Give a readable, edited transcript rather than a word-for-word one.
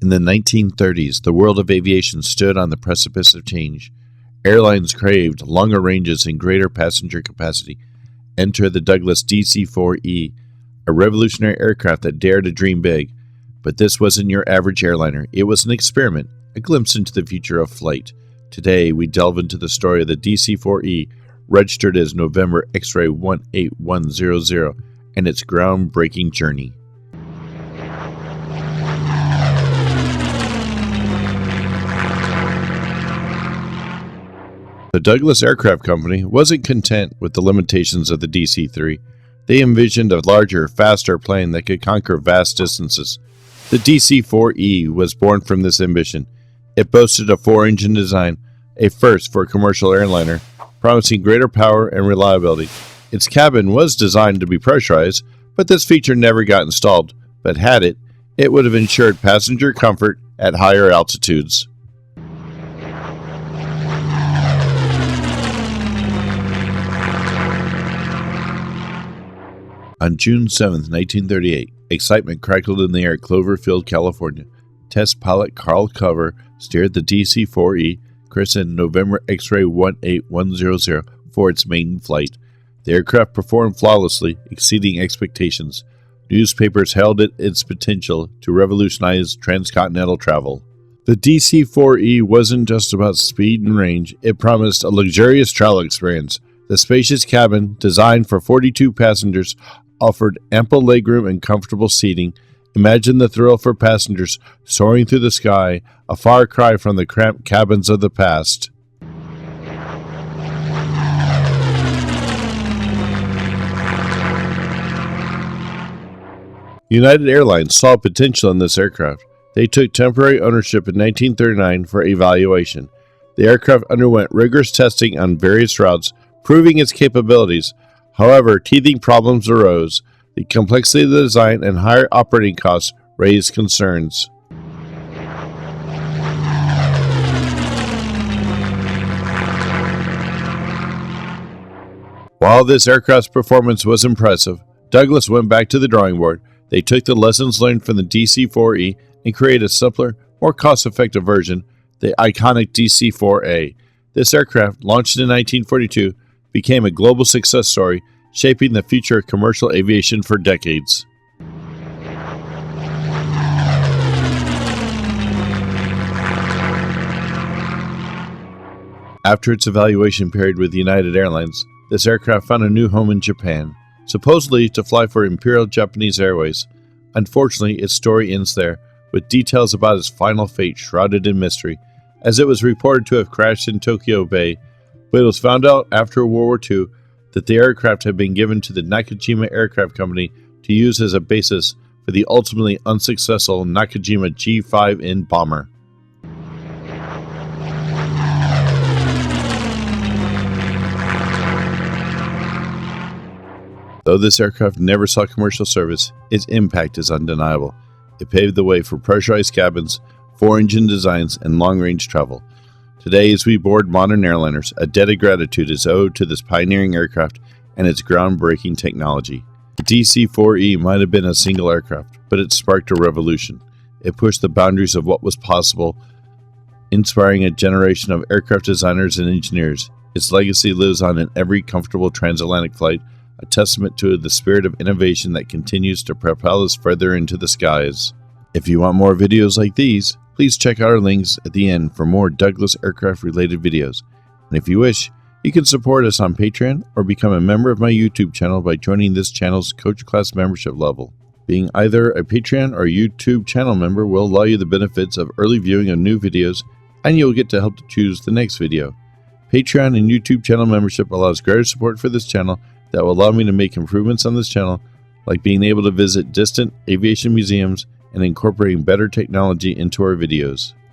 In the 1930s, the world of aviation stood on the precipice of change. Airlines craved longer ranges and greater passenger capacity. Enter the Douglas DC-4E, a revolutionary aircraft that dared to dream big. But this wasn't your average airliner. It was an experiment, a glimpse into the future of flight. Today, we delve into the story of the DC-4E, registered as November X-ray 18100, and its groundbreaking journey. The Douglas Aircraft Company wasn't content with the limitations of the DC-3. They envisioned a larger, faster plane that could conquer vast distances. The DC-4E was born from this ambition. It boasted a 4-engine design, a first for a commercial airliner, promising greater power and reliability. Its cabin was designed to be pressurized, but this feature never got installed. But had it, it would have ensured passenger comfort at higher altitudes. On June 7, 1938, excitement crackled in the air at Cloverfield, California. Test pilot Carl Cover steered the DC-4E, christened November X-ray 18100, for its maiden flight. The aircraft performed flawlessly, exceeding expectations. Newspapers hailed it its potential to revolutionize transcontinental travel. The DC-4E wasn't just about speed and range, it promised a luxurious travel experience. The spacious cabin, designed for 42 passengers, offered ample legroom and comfortable seating. Imagine the thrill for passengers soaring through the sky, a far cry from the cramped cabins of the past. United Airlines saw potential in this aircraft. They took temporary ownership in 1939 for evaluation. The aircraft underwent rigorous testing on various routes, proving its capabilities. However, teething problems arose. The complexity of the design and higher operating costs raised concerns. While this aircraft's performance was impressive, Douglas went back to the drawing board. They took the lessons learned from the DC-4E and created a simpler, more cost-effective version, the iconic DC-4A. This aircraft, launched in 1942, became a global success story, shaping the future of commercial aviation for decades. After its evaluation period with United Airlines, this aircraft found a new home in Japan, supposedly to fly for Imperial Japanese Airways. Unfortunately, its story ends there, with details about its final fate shrouded in mystery, as it was reported to have crashed in Tokyo Bay. But it was found out after World War II that the aircraft had been given to the Nakajima Aircraft Company to use as a basis for the ultimately unsuccessful Nakajima G5N bomber. Though this aircraft never saw commercial service, its impact is undeniable. It paved the way for pressurized cabins, 4-engine designs, and long-range travel. Today, as we board modern airliners, a debt of gratitude is owed to this pioneering aircraft and its groundbreaking technology. The DC-4E might have been a single aircraft, but it sparked a revolution. It pushed the boundaries of what was possible, inspiring a generation of aircraft designers and engineers. Its legacy lives on in every comfortable transatlantic flight, a testament to the spirit of innovation that continues to propel us further into the skies. If you want more videos like these, please check out our links at the end for more Douglas aircraft-related videos. And if you wish, you can support us on Patreon or become a member of my YouTube channel by joining this channel's Coach Class membership level. Being either a Patreon or YouTube channel member will allow you the benefits of early viewing of new videos, and you'll get to help to choose the next video. Patreon and YouTube channel membership allows greater support for this channel that will allow me to make improvements on this channel, like being able to visit distant aviation museums and incorporating better technology into our videos.